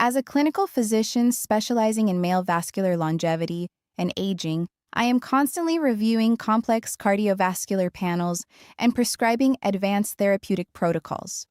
As a clinical physician specializing in male vascular longevity and aging, I am constantly reviewing complex cardiovascular panels and prescribing advanced therapeutic protocols.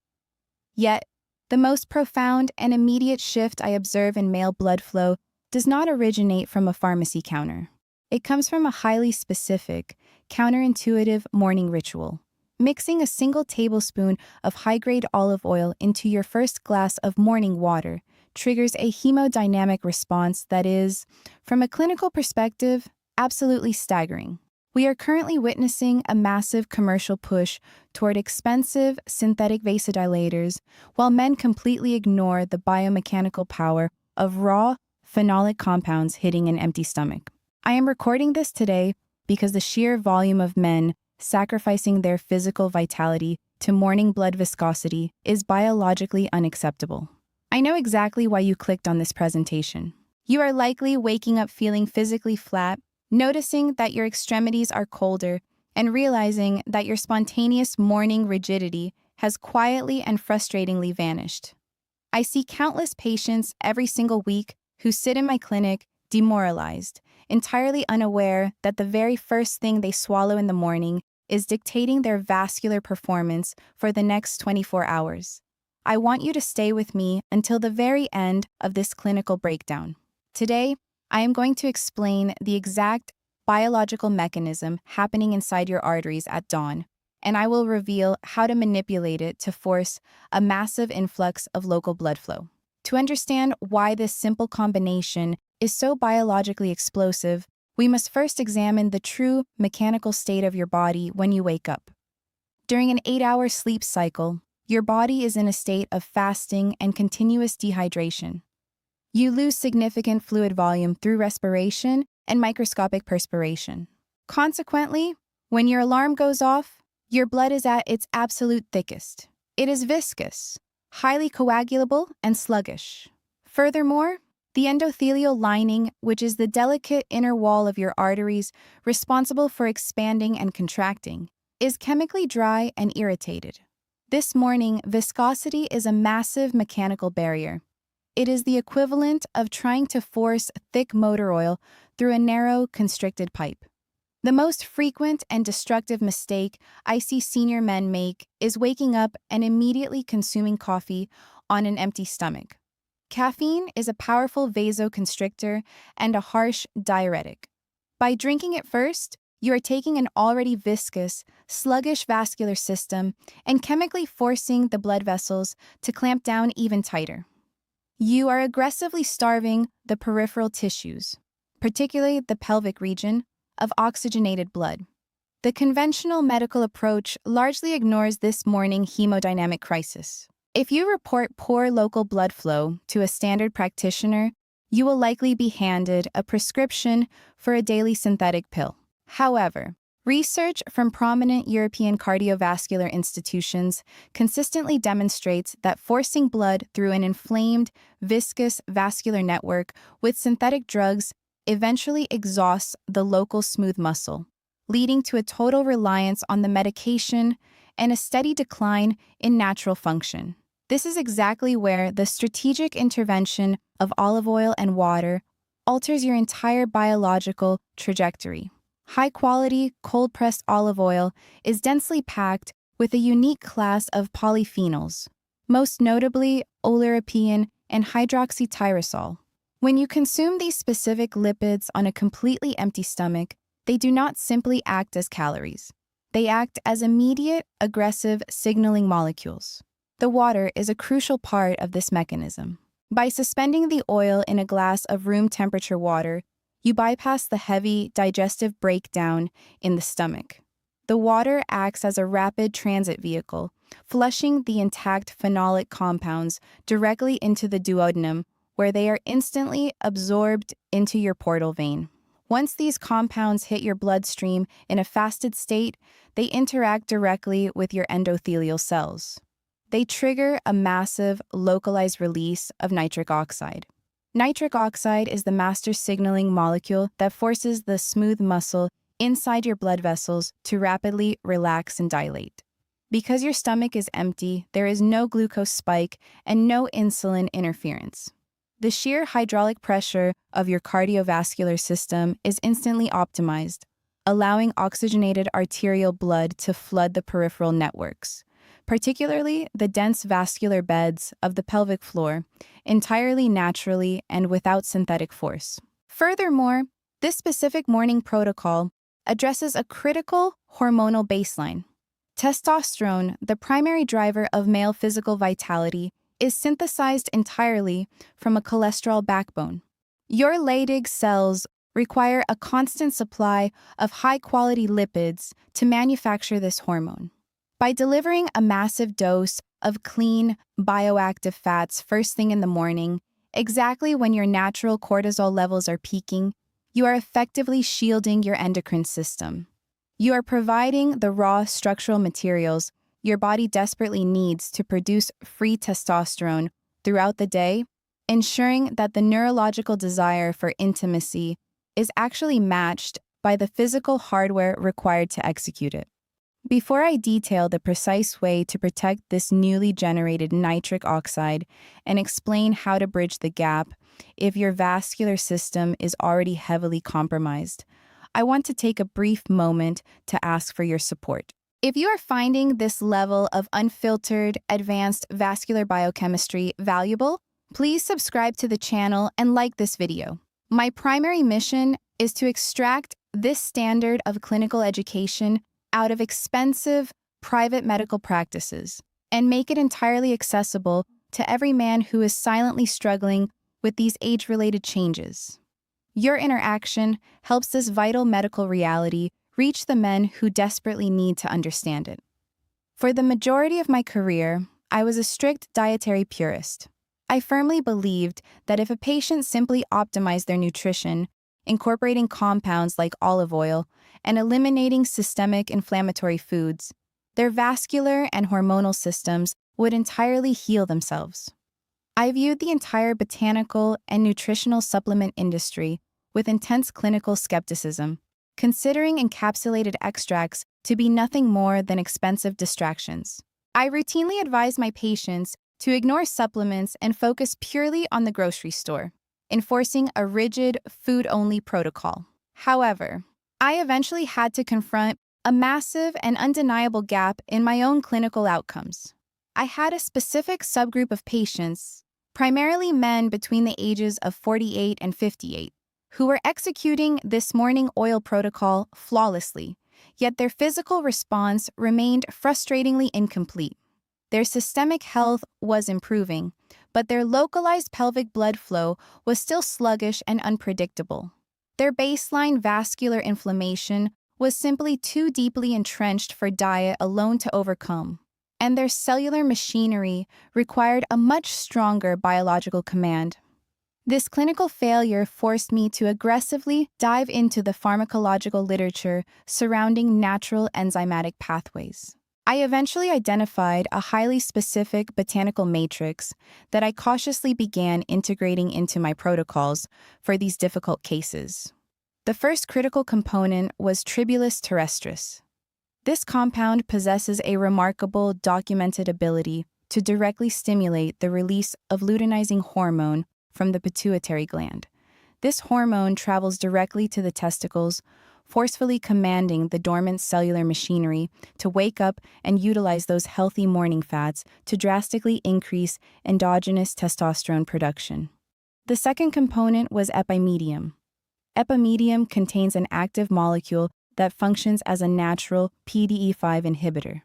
Yet, the most profound and immediate shift I observe in male blood flow does not originate from a pharmacy counter. It comes from a highly specific, counterintuitive morning ritual. Mixing a single tablespoon of high-grade olive oil into your first glass of morning water triggers a hemodynamic response that is, from a clinical perspective, absolutely staggering. We are currently witnessing a massive commercial push toward expensive synthetic vasodilators, while men completely ignore the biomechanical power of raw, phenolic compounds hitting an empty stomach. I am recording this today because the sheer volume of men sacrificing their physical vitality to morning blood viscosity is biologically unacceptable. I know exactly why you clicked on this presentation. You are likely waking up feeling physically flat, noticing that your extremities are colder, and realizing that your spontaneous morning rigidity has quietly and frustratingly vanished. I see countless patients every single week who sit in my clinic demoralized, entirely unaware that the very first thing they swallow in the morning is dictating their vascular performance for the next 24 hours. I want you to stay with me until the very end of this clinical breakdown. Today, I am going to explain the exact biological mechanism happening inside your arteries at dawn, and I will reveal how to manipulate it to force a massive influx of local blood flow. To understand why this simple combination is so biologically explosive, we must first examine the true mechanical state of your body when you wake up. During an 8-hour sleep cycle, your body is in a state of fasting and continuous dehydration. You lose significant fluid volume through respiration and microscopic perspiration. Consequently, when your alarm goes off, your blood is at its absolute thickest. It is viscous, highly coagulable, and sluggish. Furthermore, the endothelial lining, which is the delicate inner wall of your arteries responsible for expanding and contracting, is chemically dry and irritated. This morning, viscosity is a massive mechanical barrier. It is the equivalent of trying to force thick motor oil through a narrow, constricted pipe. The most frequent and destructive mistake I see senior men make is waking up and immediately consuming coffee on an empty stomach. Caffeine is a powerful vasoconstrictor and a harsh diuretic. By drinking it first, you are taking an already viscous, sluggish vascular system and chemically forcing the blood vessels to clamp down even tighter. You are aggressively starving the peripheral tissues, particularly the pelvic region, of oxygenated blood. The conventional medical approach largely ignores this morning hemodynamic crisis. If you report poor local blood flow to a standard practitioner, you will likely be handed a prescription for a daily synthetic pill. However, research from prominent European cardiovascular institutions consistently demonstrates that forcing blood through an inflamed, viscous vascular network with synthetic drugs eventually exhausts the local smooth muscle, leading to a total reliance on the medication and a steady decline in natural function. This is exactly where the strategic intervention of olive oil and water alters your entire biological trajectory. High-quality, cold-pressed olive oil is densely packed with a unique class of polyphenols, most notably oleuropein and hydroxytyrosol. When you consume these specific lipids on a completely empty stomach, they do not simply act as calories. They act as immediate, aggressive signaling molecules. The water is a crucial part of this mechanism. By suspending the oil in a glass of room-temperature water, you bypass the heavy digestive breakdown in the stomach. The water acts as a rapid transit vehicle, flushing the intact phenolic compounds directly into the duodenum, where they are instantly absorbed into your portal vein. Once these compounds hit your bloodstream in a fasted state, they interact directly with your endothelial cells. They trigger a massive, localized release of nitric oxide. Nitric oxide is the master signaling molecule that forces the smooth muscle inside your blood vessels to rapidly relax and dilate. Because your stomach is empty, there is no glucose spike and no insulin interference. the sheer hydraulic pressure of your cardiovascular system is instantly optimized, allowing oxygenated arterial blood to flood the peripheral networks, particularly the dense vascular beds of the pelvic floor, entirely naturally and without synthetic force. Furthermore, this specific morning protocol addresses a critical hormonal baseline. Testosterone, the primary driver of male physical vitality, is synthesized entirely from a cholesterol backbone. Your Leydig cells require a constant supply of high-quality lipids to manufacture this hormone. By delivering a massive dose of clean, bioactive fats first thing in the morning, exactly when your natural cortisol levels are peaking, you are effectively shielding your endocrine system. You are providing the raw structural materials your body desperately needs to produce free testosterone throughout the day, ensuring that the neurological desire for intimacy is actually matched by the physical hardware required to execute it. Before I detail the precise way to protect this newly generated nitric oxide and explain how to bridge the gap if your vascular system is already heavily compromised, I want to take a brief moment to ask for your support. If you are finding this level of unfiltered, advanced vascular biochemistry valuable, please subscribe to the channel and like this video. My primary mission is to extract this standard of clinical education out of expensive, private medical practices and make it entirely accessible to every man who is silently struggling with these age-related changes. Your interaction helps this vital medical reality reach the men who desperately need to understand it. For the majority of my career, I was a strict dietary purist. I firmly believed that if a patient simply optimized their nutrition, incorporating compounds like olive oil and eliminating systemic inflammatory foods, their vascular and hormonal systems would entirely heal themselves. I viewed the entire botanical and nutritional supplement industry with intense clinical skepticism, considering encapsulated extracts to be nothing more than expensive distractions. I routinely advise my patients to ignore supplements and focus purely on the grocery store, enforcing a rigid food-only protocol. However, I eventually had to confront a massive and undeniable gap in my own clinical outcomes. I had a specific subgroup of patients, primarily men between the ages of 48 and 58, who were executing this morning oil protocol flawlessly, yet their physical response remained frustratingly incomplete. Their systemic health was improving, but their localized pelvic blood flow was still sluggish and unpredictable. Their baseline vascular inflammation was simply too deeply entrenched for diet alone to overcome, and their cellular machinery required a much stronger biological command. This clinical failure forced me to aggressively dive into the pharmacological literature surrounding natural enzymatic pathways. I eventually identified a highly specific botanical matrix that I cautiously began integrating into my protocols for these difficult cases. The first critical component was Tribulus terrestris. This compound possesses a remarkable documented ability to directly stimulate the release of luteinizing hormone from the pituitary gland. This hormone travels directly to the testicles, forcefully commanding the dormant cellular machinery to wake up and utilize those healthy morning fats to drastically increase endogenous testosterone production. The second component was epimedium. Epimedium contains an active molecule that functions as a natural PDE5 inhibitor.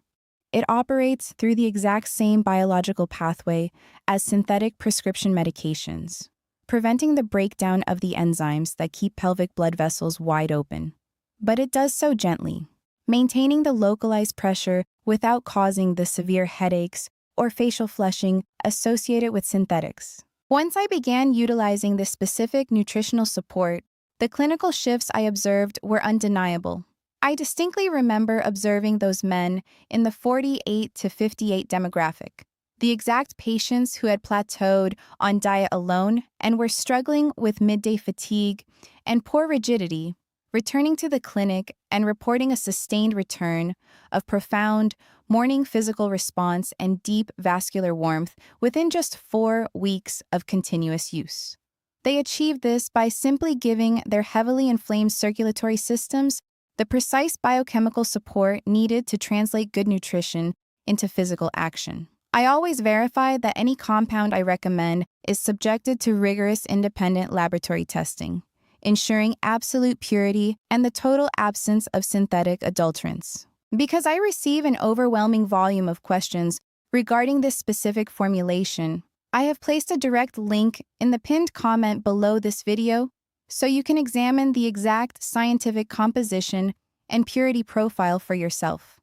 It operates through the exact same biological pathway as synthetic prescription medications, preventing the breakdown of the enzymes that keep pelvic blood vessels wide open. But it does so gently, maintaining the localized pressure without causing the severe headaches or facial flushing associated with synthetics. Once I began utilizing this specific nutritional support, the clinical shifts I observed were undeniable. I distinctly remember observing those men in the 48 to 58 demographic, the exact patients who had plateaued on diet alone and were struggling with midday fatigue and poor rigidity, returning to the clinic and reporting a sustained return of profound, morning physical response, and deep vascular warmth within just 4 weeks of continuous use. They achieved this by simply giving their heavily inflamed circulatory systems the precise biochemical support needed to translate good nutrition into physical action. I always verify that any compound I recommend is subjected to rigorous independent laboratory testing, ensuring absolute purity and the total absence of synthetic adulterants. Because I receive an overwhelming volume of questions regarding this specific formulation, I have placed a direct link in the pinned comment below this video so you can examine the exact scientific composition and purity profile for yourself.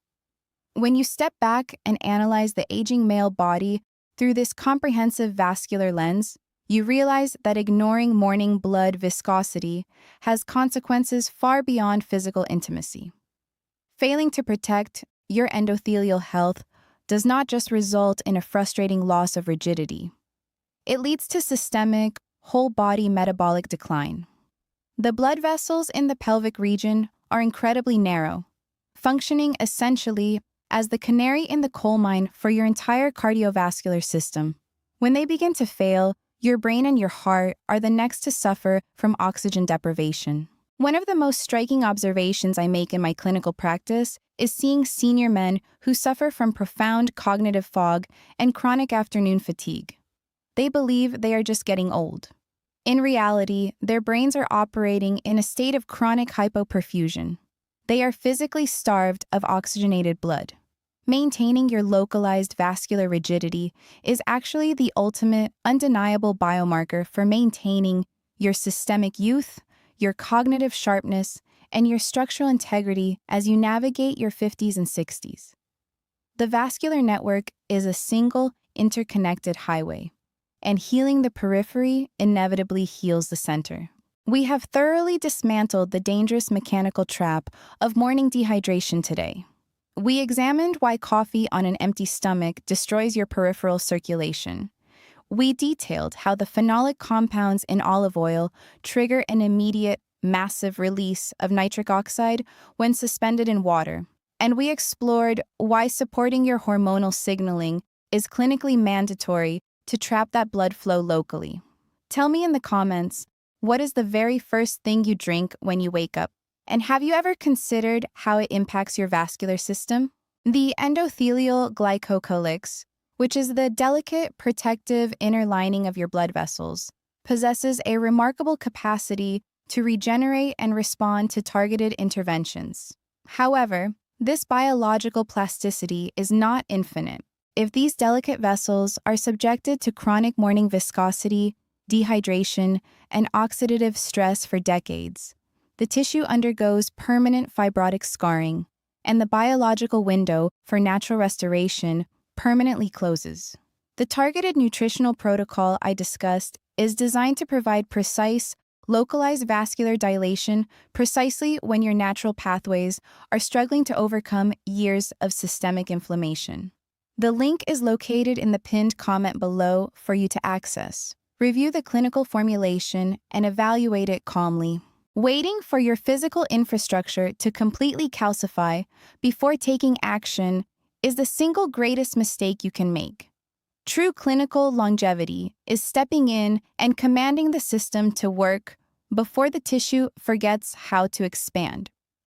When you step back and analyze the aging male body through this comprehensive vascular lens, you realize that ignoring morning blood viscosity has consequences far beyond physical intimacy. Failing to protect your endothelial health does not just result in a frustrating loss of rigidity. It leads to systemic, whole-body metabolic decline. The blood vessels in the pelvic region are incredibly narrow, functioning essentially as the canary in the coal mine for your entire cardiovascular system. When they begin to fail, your brain and your heart are the next to suffer from oxygen deprivation. One of the most striking observations I make in my clinical practice is seeing senior men who suffer from profound cognitive fog and chronic afternoon fatigue. They believe they are just getting old. In reality, their brains are operating in a state of chronic hypoperfusion. They are physically starved of oxygenated blood. Maintaining your localized vascular rigidity is actually the ultimate, undeniable biomarker for maintaining your systemic youth, your cognitive sharpness, and your structural integrity as you navigate your 50s and 60s. The vascular network is a single, interconnected highway, and healing the periphery inevitably heals the center. We have thoroughly dismantled the dangerous mechanical trap of morning dehydration today. We examined why coffee on an empty stomach destroys your peripheral circulation. We detailed how the phenolic compounds in olive oil trigger an immediate, massive release of nitric oxide when suspended in water. And we explored why supporting your hormonal signaling is clinically mandatory to trap that blood flow locally. Tell me in the comments, what is the very first thing you drink when you wake up? And have you ever considered how it impacts your vascular system? The endothelial glycocalyx, which is the delicate, protective inner lining of your blood vessels, possesses a remarkable capacity to regenerate and respond to targeted interventions. However, this biological plasticity is not infinite. If these delicate vessels are subjected to chronic morning viscosity, dehydration, and oxidative stress for decades, the tissue undergoes permanent fibrotic scarring, and the biological window for natural restoration permanently closes. The targeted nutritional protocol I discussed is designed to provide precise, localized vascular dilation precisely when your natural pathways are struggling to overcome years of systemic inflammation. The link is located in the pinned comment below for you to access. Review the clinical formulation and evaluate it calmly. Waiting for your physical infrastructure to completely calcify before taking action is the single greatest mistake you can make. True clinical longevity is stepping in and commanding the system to work before the tissue forgets how to expand.